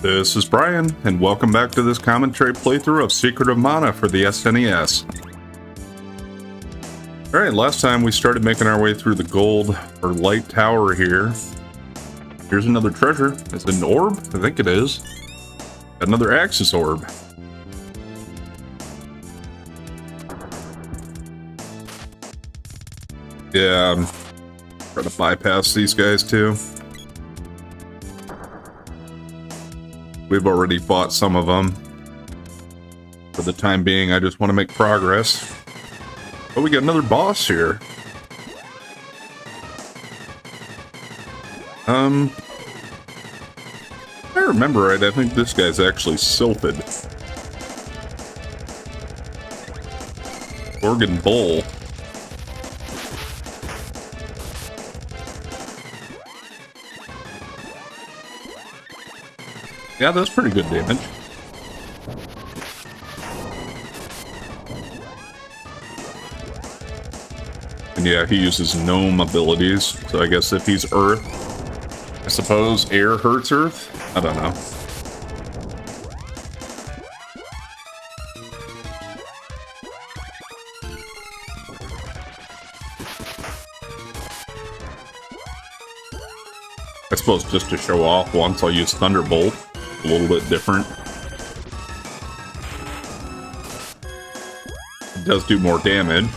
This is Brian, and welcome back to this commentary playthrough of Secret of Mana for the SNES. Alright, last time we started making our way through the gold or light tower here. Here's another treasure. Is it an orb? I think it is. Another Axis orb. Yeah, I'm trying to bypass these guys too. We've already fought some of them. For the time being, I just want to make progress. Oh, we got another boss here. If I remember right, I think this guy's actually Sylphid. Organ Bull. Yeah, that's pretty good damage. And yeah, he uses gnome abilities, so I guess if he's Earth, I suppose air hurts Earth? I don't know. I suppose just to show off once, I'll use Thunderbolt. A little bit different. It does do more damage,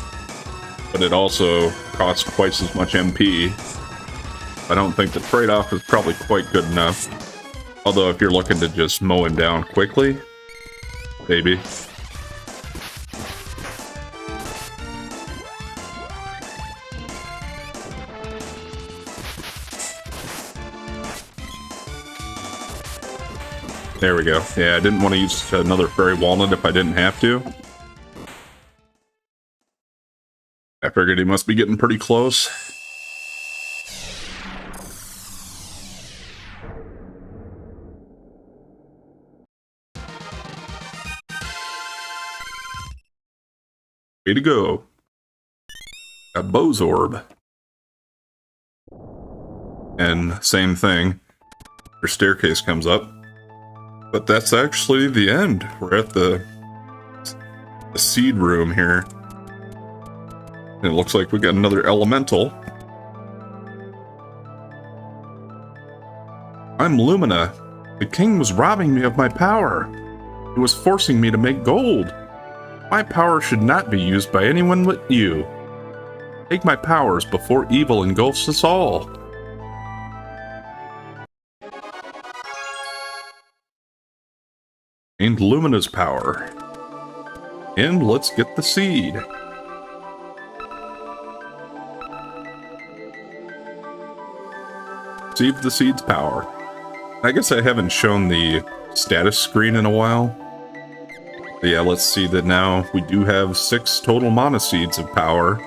but it also costs twice as much MP. I don't think the trade-off is probably quite good enough. Although if you're looking to just mow him down quickly, maybe. There we go. Yeah, I didn't want to use another Fairy Walnut if I didn't have to. I figured he must be getting pretty close. Way to go. Got Bozorb. And same thing. Your staircase comes up. But that's actually the end. We're at the seed room here. And it looks like we got another elemental. I'm Lumina. The king was robbing me of my power. He was forcing me to make gold. My power should not be used by anyone but you. Take my powers before evil engulfs us all. And Lumina's power. And let's get the seed. Receive the seed's power. I guess I haven't shown the status screen in a while. But yeah, let's see that now we do have 6 total mana seeds of power.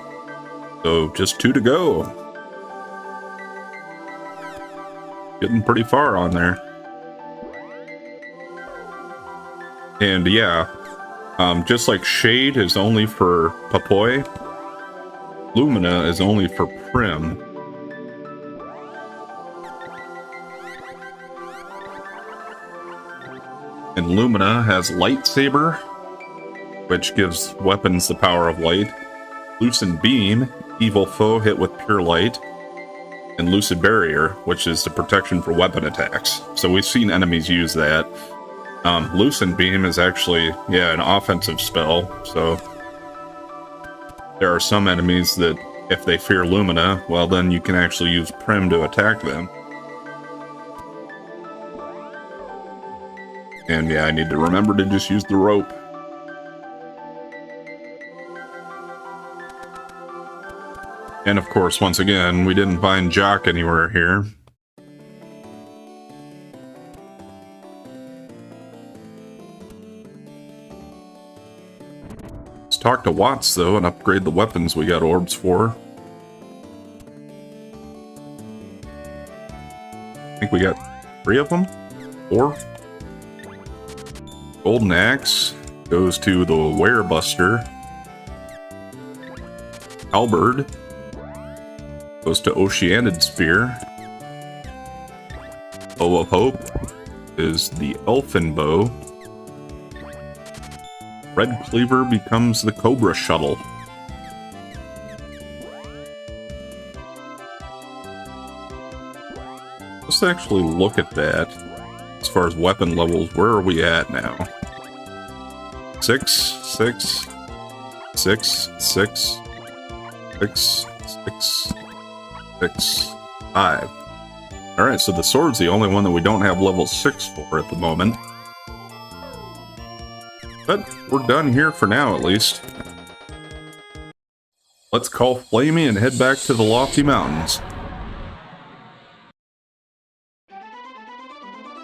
So just 2 to go. Getting pretty far on there. And yeah, just like Shade is only for Papoi, Lumina is only for Prim. And Lumina has Lightsaber, which gives weapons the power of light. Lucid Beam, evil foe hit with pure light. And Lucid Barrier, which is the protection for weapon attacks. So we've seen enemies use that. Lucid Beam is actually, yeah, an offensive spell, so there are some enemies that, if they fear Lumina, well then you can actually use Prim to attack them. And yeah, I need to remember to just use the rope. And of course, once again, we didn't find Jock anywhere here. Talk to Watts, though, and upgrade the weapons we got orbs for. I think we got 3 of them? 4? Golden Axe goes to the Werebuster. Halberd goes to Oceanid Sphere. Bow of Hope is the Elfin Bow. Red Cleaver becomes the Cobra Shuttle. Let's actually look at that. As far as weapon levels, where are we at now? 6, 6, 6, 6, 6, 6, 6, 5. Alright, so the sword's the only one that we don't have level 6 for at the moment. But we're done here for now, at least. Let's call Flamey and head back to the Lofty Mountains.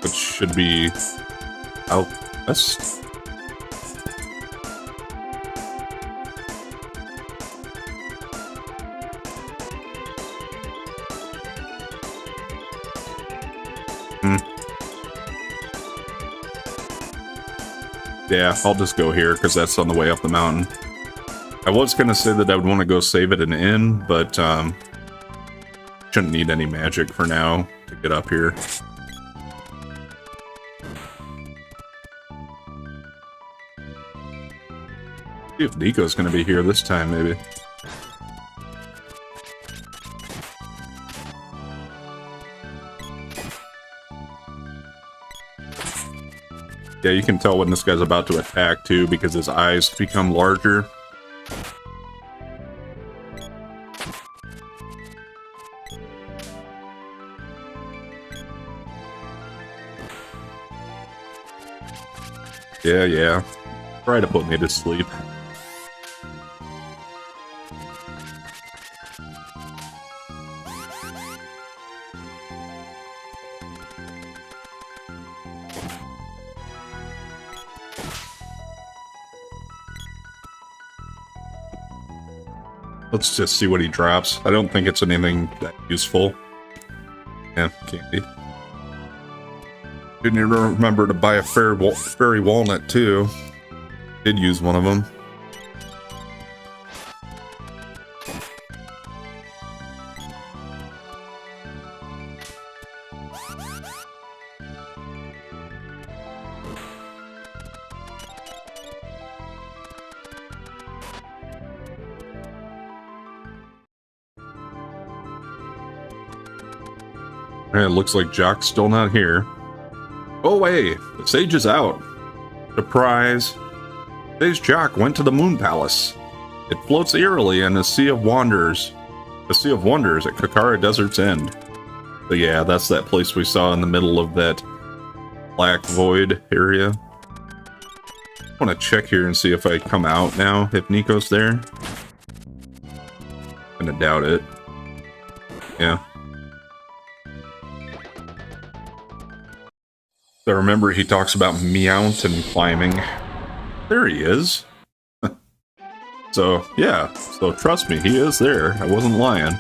Which should be out west. Yeah, I'll just go here because that's on the way up the mountain. I was going to say that I would want to go save at an inn, but shouldn't need any magic for now to get up here. See if Nico's going to be here this time, maybe. Yeah, you can tell when this guy's about to attack, too, because his eyes become larger. Yeah. Try to put me to sleep. Let's just see what he drops. I don't think it's anything that useful. Yeah, candy. Didn't even remember to buy a fairy walnut, too. Did use one of them. It looks like Jock's still not here. Oh wait, the sage is out. Surprise. Today's Jock went to the Moon Palace. It floats eerily in a sea of wonders. A sea of wonders at Kakara Desert's End. But yeah, that's that place we saw in the middle of that black void area. I want to check here and see if I come out now, if Nico's there. Gonna doubt it. Yeah. I remember he talks about mountain climbing. There he is. So, yeah. So, trust me, he is there. I wasn't lying.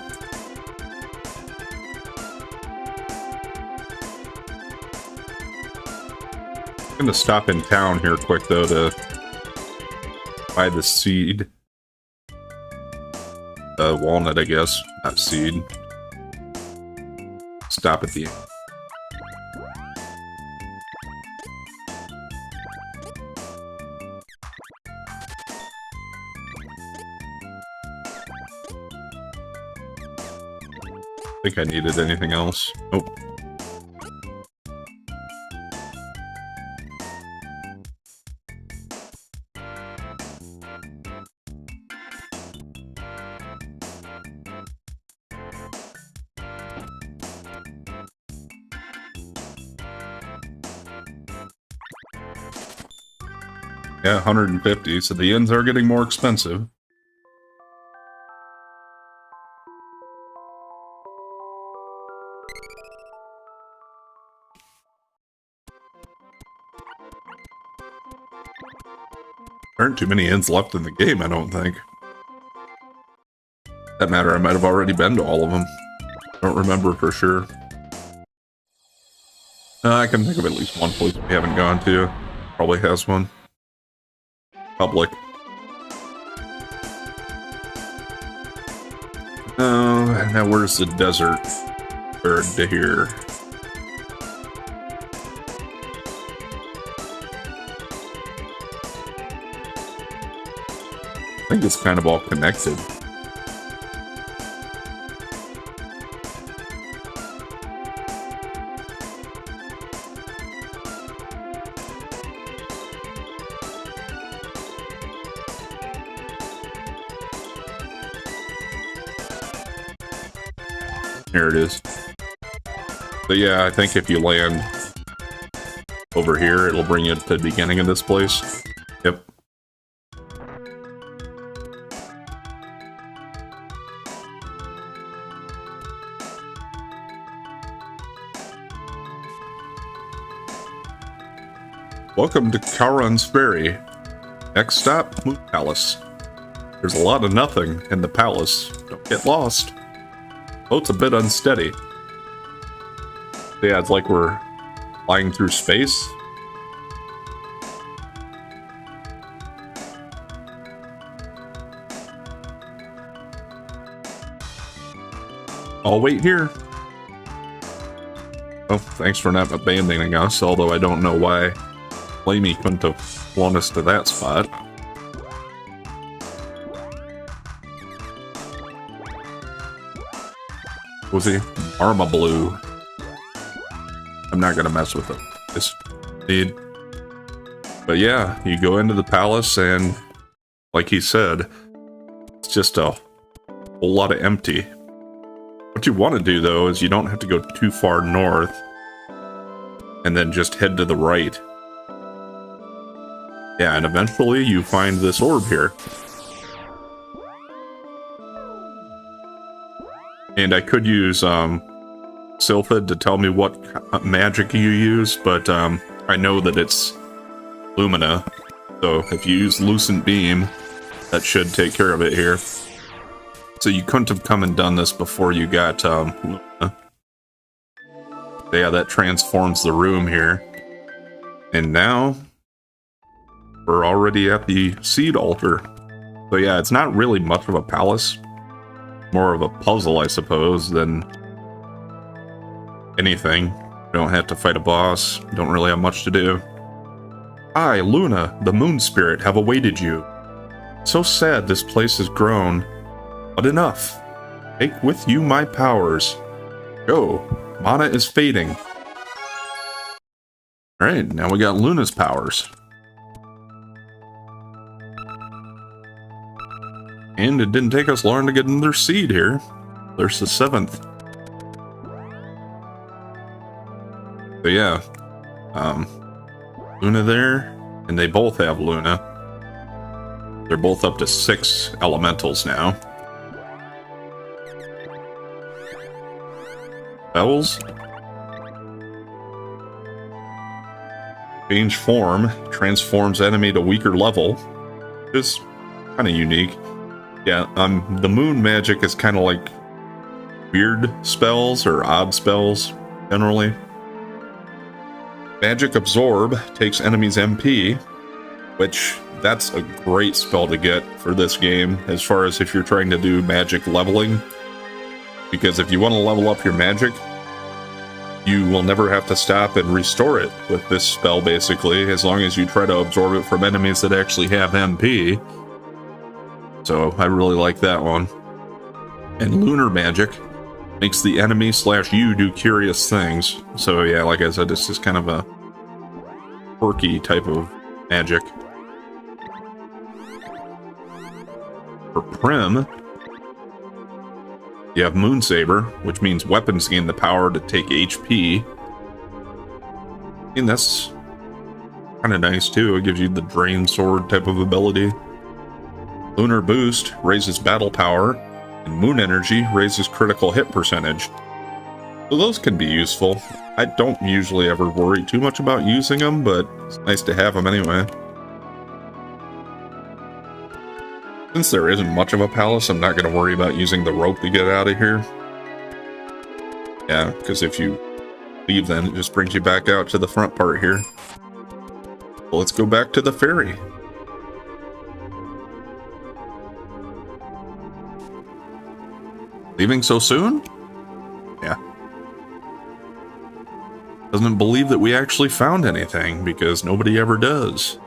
I'm gonna stop in town here quick, though, to buy the seed. Walnut, I guess. Not seed. Stop at the end. I think I needed anything else. Nope. Yeah, 150, so the inns are getting more expensive. There aren't too many inns left in the game, I don't think. That matter, I might have already been to all of them. I don't remember for sure. I can think of at least one place we haven't gone to. Probably has one. Public. Now where's the desert? Or to here. think it's kind of all connected. Here it is. So yeah, I think if you land over here, it'll bring you to the beginning of this place. Yep. Welcome to Charon's Ferry. Next stop, Moon Palace. There's a lot of nothing in the palace. Don't get lost. Boat's a bit unsteady. Yeah, it's like we're flying through space. I'll wait here. Oh, thanks for not abandoning us, although I don't know why Flamey couldn't have flown us to that spot. Was he? Arma Blue. I'm not gonna mess with it. Just need. But yeah, you go into the palace and, like he said, it's just a whole lot of empty. What you want to do though is you don't have to go too far north and then just head to the right. Yeah, and eventually you find this orb here. And I could use Sylphid to tell me what magic you use, but I know that it's Lumina. So if you use Lucent Beam, that should take care of it here. So you couldn't have come and done this before you got Lumina. So yeah, that transforms the room here. And now we're already at the Seed Altar. So yeah, it's not really much of a palace. More of a puzzle, I suppose, than anything. You don't have to fight a boss. You don't really have much to do. I, Luna, the moon spirit, have awaited you. So sad this place has grown. But enough. Take with you my powers. Go. Mana is fading. Alright, now we got Luna's powers. And it didn't take us long to get another seed here. There's the 7th. So yeah. Luna there, and they both have Luna. They're both up to 6 elementals now. Bells. Change form. Transforms enemy to weaker level. Which is kind of unique. Yeah, the moon magic is kind of like weird spells or odd spells, generally. Magic Absorb takes enemies MP, which that's a great spell to get for this game, as far as if you're trying to do magic leveling. Because if you want to level up your magic, you will never have to stop and restore it with this spell, basically, as long as you try to absorb it from enemies that actually have MP. So I really like that one. And Lunar Magic makes the enemy / you do curious things. So yeah, like I said, this is kind of a quirky type of magic. For Prim, you have Moon Saber, which means weapons gain the power to take HP. And that's kind of nice too. It gives you the Drain Sword type of ability. Lunar Boost raises battle power, and Moon Energy raises critical hit percentage. So those can be useful. I don't usually ever worry too much about using them, but it's nice to have them anyway. Since there isn't much of a palace, I'm not going to worry about using the rope to get out of here. Yeah, because if you leave then, it just brings you back out to the front part here. Well, let's go back to the ferry. Leaving so soon? Yeah. Doesn't believe that we actually found anything, because nobody ever does.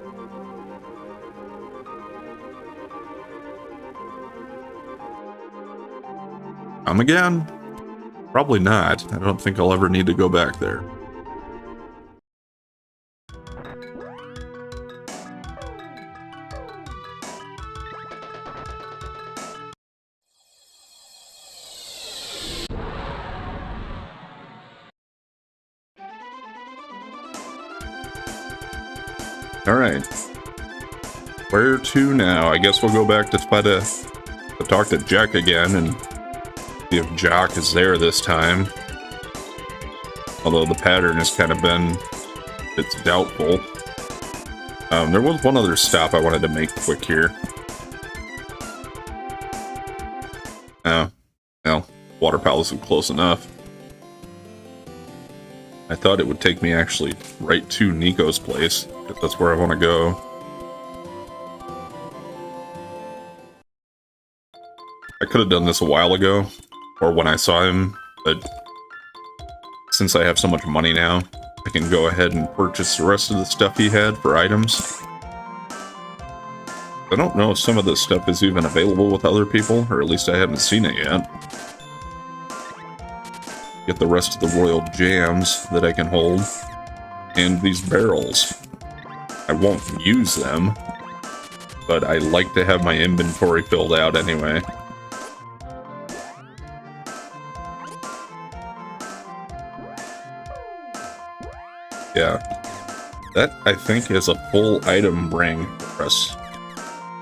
Come again? Probably not. I don't think I'll ever need to go back there. Alright. Where to now? I guess we'll go back to try to talk to Jack again and see if Jock is there this time. Although the pattern has kind of been... it's doubtful. There was one other stop I wanted to make quick here. Oh. Well, Water Palace is close enough. I thought it would take me actually right to Nico's place, because that's where I want to go. I could have done this a while ago, or when I saw him, but since I have so much money now, I can go ahead and purchase the rest of the stuff he had for items. I don't know if some of this stuff is even available with other people, or at least I haven't seen it yet. Get the rest of the royal jams that I can hold. And these barrels. I won't use them, but I like to have my inventory filled out anyway. Yeah. That, I think, is a full item ring for us.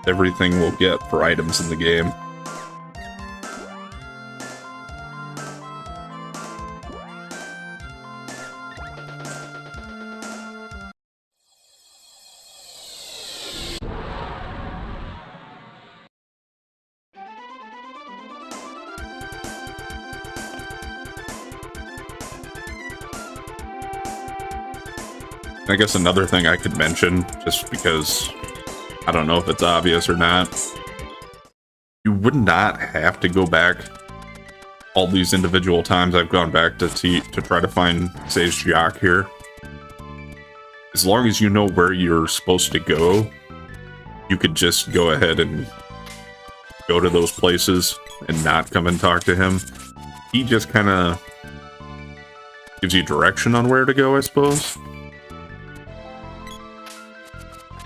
Everything we'll get for items in the game. I guess another thing I could mention, just because I don't know if it's obvious or not, you would not have to go back all these individual times I've gone back to try to find Sage Jock here. As long as you know where you're supposed to go, you could just go ahead and go to those places and not come and talk to him. He just kind of gives you direction on where to go, I suppose.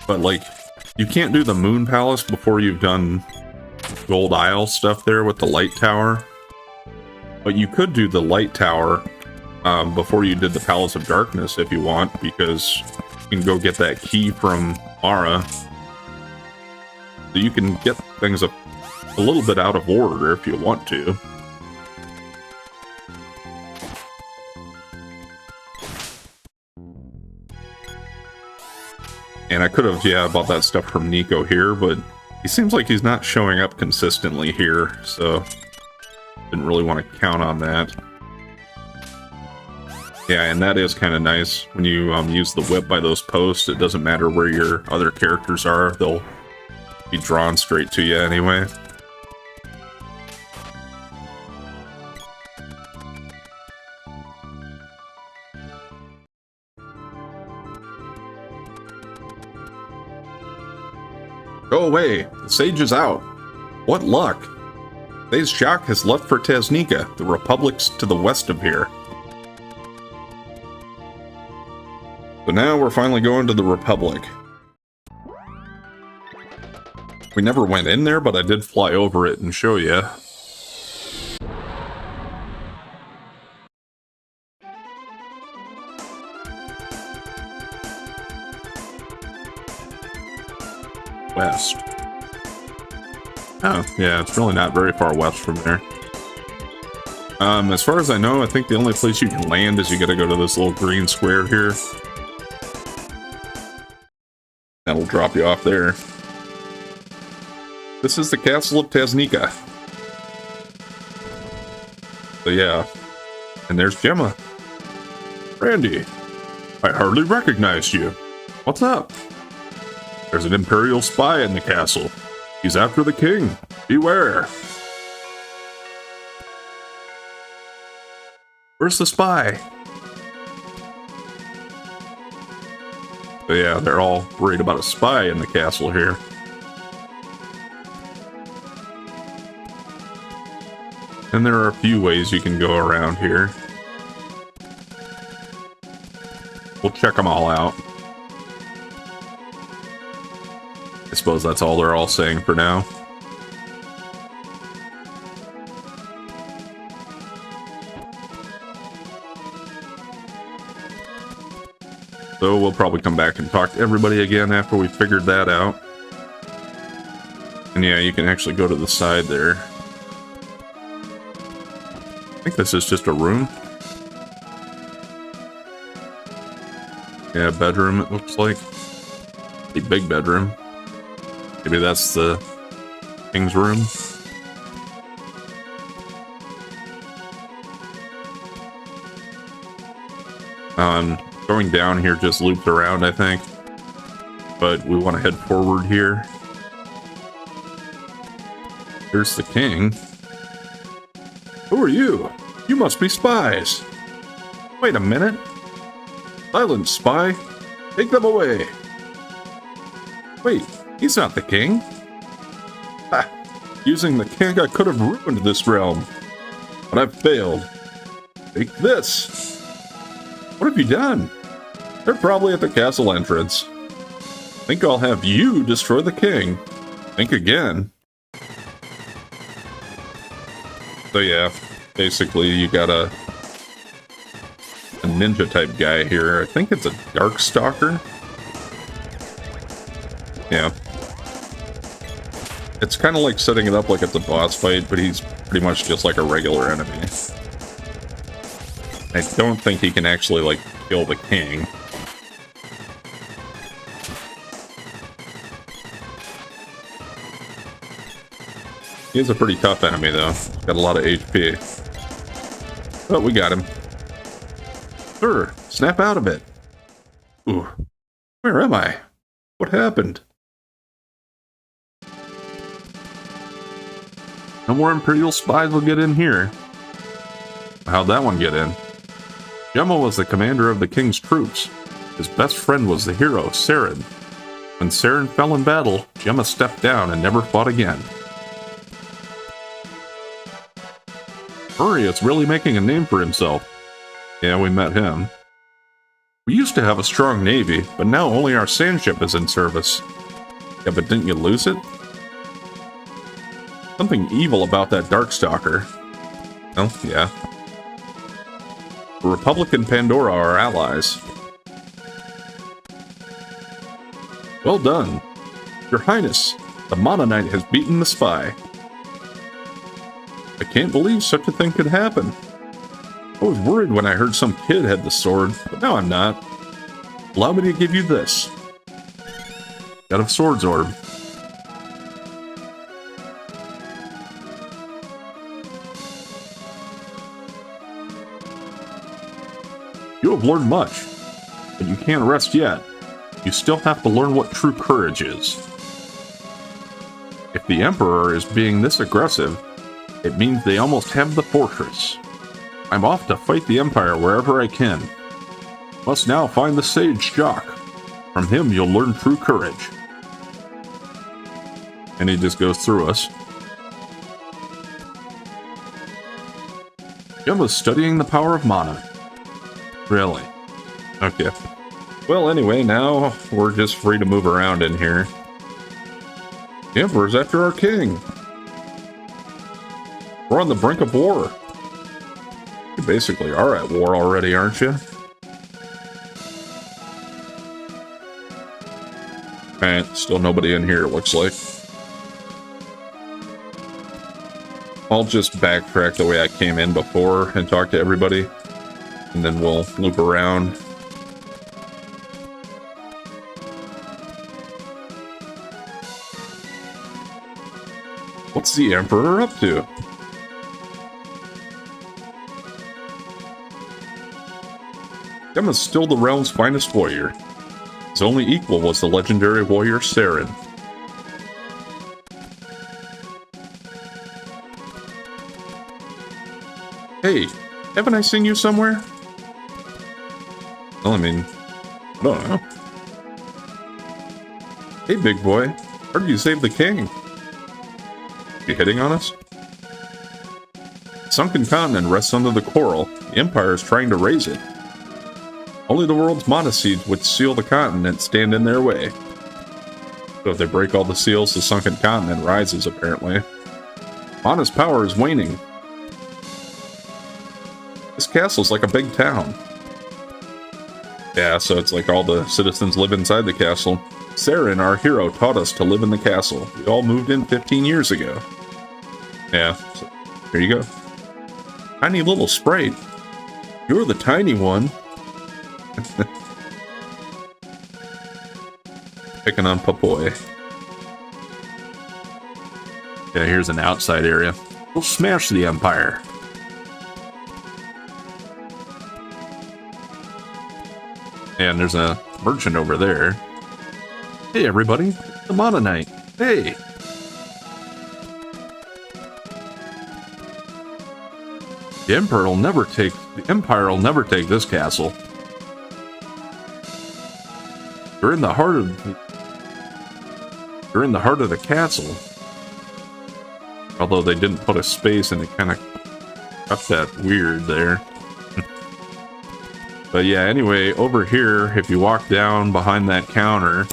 But, like, you can't do the Moon Palace before you've done Gold Isle stuff there with the Light Tower. But you could do the Light Tower before you did the Palace of Darkness if you want, because you can go get that key from Mara. So you can get things a little bit out of order if you want to. And I could have, yeah, bought that stuff from Nico here, but he seems like he's not showing up consistently here, so didn't really want to count on that. Yeah, and that is kind of nice. When you use the whip by those posts, it doesn't matter where your other characters are, they'll be drawn straight to you anyway. Go away! The sage is out! What luck! Sage Jock has left for Tasnica, the Republic's to the west of here. So now we're finally going to the Republic. We never went in there, but I did fly over it and show you. West. Oh, yeah, it's really not very far west from there. As far as I know, I think the only place you can land is you gotta go to this little green square here. That'll drop you off there. This is the Castle of Tasnica. So yeah. And there's Gemma. Randy, I hardly recognized you. What's up? There's an Imperial spy in the castle. He's after the king. Beware. Where's the spy? But yeah, they're all worried about a spy in the castle here. And there are a few ways you can go around here. We'll check them all out. I suppose that's all they're all saying for now. So we'll probably come back and talk to everybody again after we figured that out. And yeah, you can actually go to the side there. I think this is just a room. Yeah, bedroom it looks like. A big bedroom. Maybe that's the king's room. Going down here just loops around, I think. But we want to head forward here. Here's the king. Who are you? You must be spies. Wait a minute. Silent spy. Take them away. Wait, he's not the king. Ha! Using the king, I could have ruined this realm. But I've failed. Take this. What have you done? They're probably at the castle entrance. Think I'll have you destroy the king. Think again. So yeah, basically you got a ninja type guy here. I think it's a Darkstalker. Yeah. It's kind of like setting it up like it's a boss fight, but he's pretty much just like a regular enemy. I don't think he can actually, like, kill the king. He's a pretty tough enemy, though. Got a lot of HP. But we got him. Sir, snap out of it. Ooh. Where am I? What happened? No more Imperial spies will get in here. How'd that one get in? Gemma was the commander of the king's troops. His best friend was the hero, Saren. When Saren fell in battle, Gemma stepped down and never fought again. Hurry is really making a name for himself. Yeah, we met him. We used to have a strong navy, but now only our sand ship is in service. Yeah, but didn't you lose it? Something evil about that Darkstalker. Oh, yeah. The Republic and Pandora are allies. Well done. Your Highness, the Mana Knight has beaten the spy. I can't believe such a thing could happen. I was worried when I heard some kid had the sword, but now I'm not. Allow me to give you this. Got a swords orb. You have learned much, but you can't rest yet. You still have to learn what true courage is. If the Emperor is being this aggressive, it means they almost have the fortress. I'm off to fight the Empire wherever I can. Must now find the Sage Jock. From him you'll learn true courage. And he just goes through us. Gemma's studying the power of mana. Really? Okay. Well, anyway, now we're just free to move around in here. The Emperor's after our king. We're on the brink of war. You basically are at war already, aren't you? Alright, still nobody in here, it looks like. I'll just backtrack the way I came in before and talk to everybody. And then we'll loop around. What's the Emperor up to? Gemma's still the realm's finest warrior. His only equal was the legendary warrior Saren. Hey, haven't I seen you somewhere? Well, I mean, I don't know. Hey, big boy. How did you save the king? You hitting on us? sunken continent rests under the coral. The Empire is trying to raise it. Only the world's Mana seeds which seal the continent stand in their way. So if they break all the seals, the sunken continent rises, apparently. Mana's power is waning. This castle's like a big town. Yeah, so it's like all the citizens live inside the castle. Saren, our hero, taught us to live in the castle. We all moved in 15 years ago. Yeah, so here you go. Tiny little sprite. You're the tiny one. Picking on Papoy. Yeah, here's an outside area. We'll smash the Empire. And there's a merchant over there. Hey everybody, it's the Mana Knight. Hey! The Empire will never take this castle. You're in the heart of the castle. Although they didn't put a space and it kind of got that weird there. But yeah, anyway, over here, if you walk down behind that counter,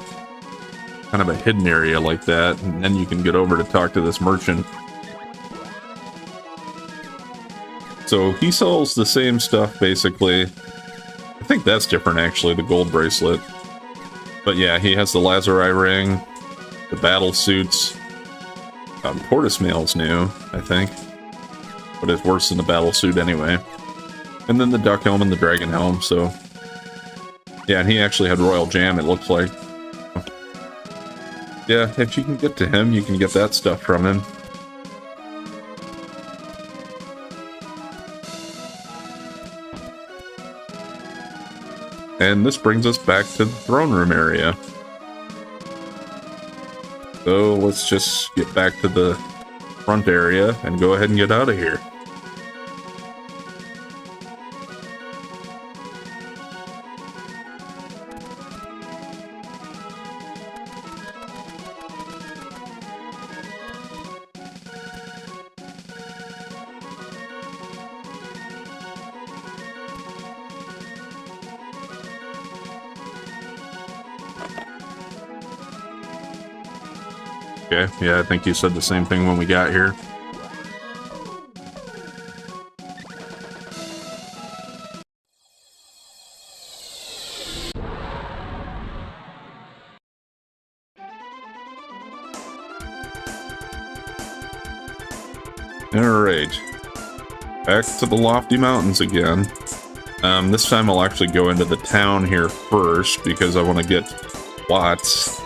kind of a hidden area like that, and then you can get over to talk to this merchant. So he sells the same stuff, basically. I think that's different, actually, the gold bracelet. But yeah, he has the Lazari ring, the battle suits. Tortoise mail's new, I think. But it's worse than the battle suit anyway. And then the duck helm and the dragon helm, so... Yeah, and he actually had royal jam, it looks like. Yeah, if you can get to him, you can get that stuff from him. And this brings us back to the throne room area. So let's just get back to the front area and go ahead and get out of here. Okay, yeah, I think you said the same thing when we got here. Alright. Back to the lofty mountains again. This time I'll actually go into the town here first because I want to get Watts.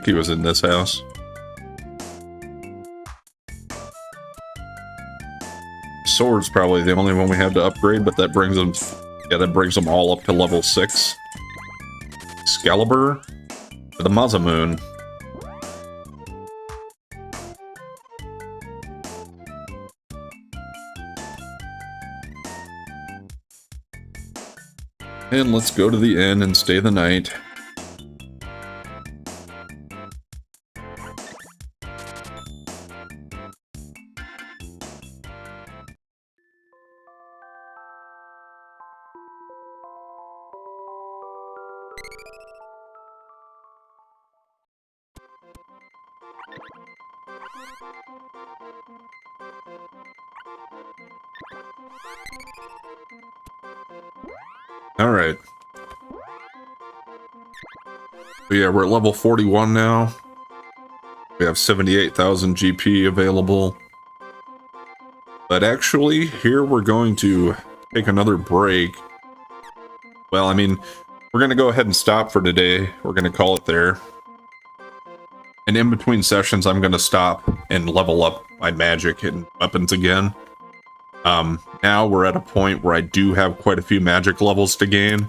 He was in this house. Sword's probably the only one we have to upgrade, but that brings them, yeah, that brings them all up to level 6. Excalibur, the Mazamoon. And let's go to the inn and stay the night. Alright. So yeah, we're at level 41 now. We have 78,000 GP available. But actually, here we're going to take another break. Well, I mean, we're going to go ahead and stop for today. We're going to call it there. And in between sessions, I'm going to stop and level up my magic and weapons again. Now we're at a point where I do have quite a few magic levels to gain,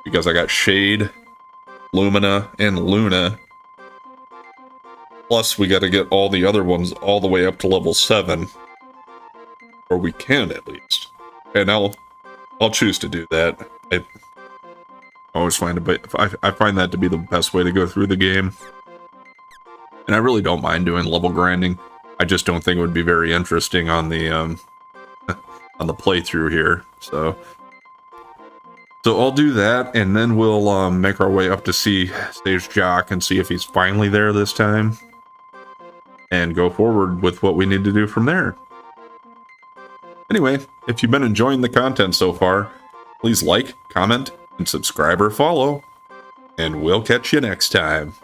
because I got Shade, Lumina, and Luna. Plus, we got to get all the other ones all the way up to level 7. Or we can, at least. And I'll choose to do that. I always find I find that to be the best way to go through the game. And I really don't mind doing level grinding. I just don't think it would be very interesting on the on the playthrough here. So I'll do that, and then we'll make our way up to see Sage Jock and see if he's finally there this time, and go forward with what we need to do from there. Anyway, if you've been enjoying the content so far, please like, comment, and subscribe or follow, and we'll catch you next time.